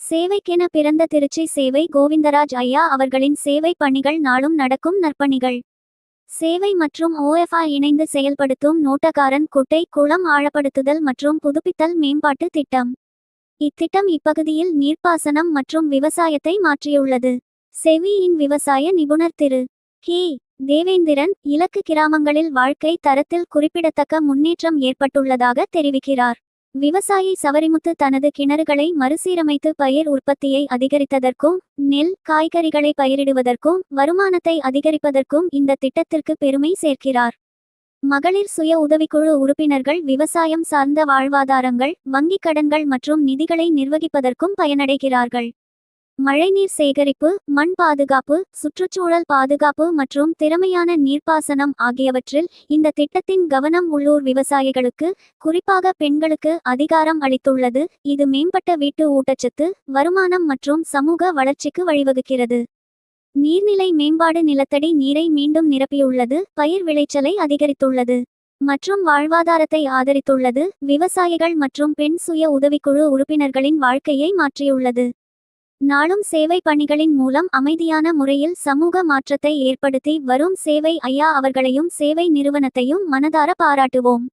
சேவைக்கென பிறந்த திருச்சி சேவை கோவிந்தராஜ் ஐயா அவர்களின் சேவை பணிகள் நாளும் நடக்கும் நற்பணிகள். சேவை மற்றும் OFA இணைந்து செயல்படுத்தும் நோட்டக்காரன் குட்டை குளம் ஆழப்படுத்துதல் மற்றும் புதுப்பித்தல் மேம்பாட்டு திட்டம். இத்திட்டம் இப்பகுதியில் நீர்ப்பாசனம் மற்றும் விவசாயத்தை மாற்றியுள்ளது. செவியின் விவசாய நிபுணர் திரு கே. தேவேந்திரன் இலக்கு கிராமங்களில் வாழ்க்கை தரத்தில் குறிப்பிடத்தக்க முன்னேற்றம் ஏற்பட்டுள்ளதாக தெரிவிக்கிறார். விவசாயி சவரிமுத்து தனது கிணறுகளை மறுசீரமைத்து பயிர் உற்பத்தியை அதிகரித்ததற்கும் நெல் காய்கறிகளை பயிரிடுவதற்கும் வருமானத்தை அதிகரிப்பதற்கும் இந்த திட்டத்திற்கு பெருமை சேர்க்கிறார். மகளிர் சுய உதவிக்குழு உறுப்பினர்கள் விவசாயம் சார்ந்த வாழ்வாதாரங்கள் வங்கிக் கடன்கள் மற்றும் நிதிகளை நிர்வகிப்பதற்கும் பயனடைகிறார்கள். மழைநீர் சேகரிப்பு மண் பாதுகாப்பு சுற்றுச்சூழல் பாதுகாப்பு மற்றும் திறமையான நீர்ப்பாசனம் ஆகியவற்றில் இந்த திட்டத்தின் கவனம் உள்ளூர் விவசாயிகளுக்கு குறிப்பாக பெண்களுக்கு அதிகாரம் அளித்துள்ளது. இது மேம்பட்ட வீட்டு ஊட்டச்சத்து வருமானம் மற்றும் சமூக வளர்ச்சிக்கு வழிவகுக்கிறது. நீர்நிலை மேம்பாடு நிலத்தடி நீரை மீண்டும் நிரப்பியுள்ளது பயிர் விளைச்சலை அதிகரித்துள்ளது மற்றும் வாழ்வாதாரத்தை ஆதரித்துள்ளது. விவசாயிகள் மற்றும் பெண் சுய உதவிக்குழு உறுப்பினர்களின் வாழ்க்கையை மாற்றியுள்ளது. நாளும் சேவை பணிகளின் மூலம் அமைதியான முறையில் சமூக மாற்றத்தை ஏற்படுத்தி வரும் சேவை ஐயா அவர்களையும் சேவை நிறுவனத்தையும் மனதார பாராட்டுவோம்.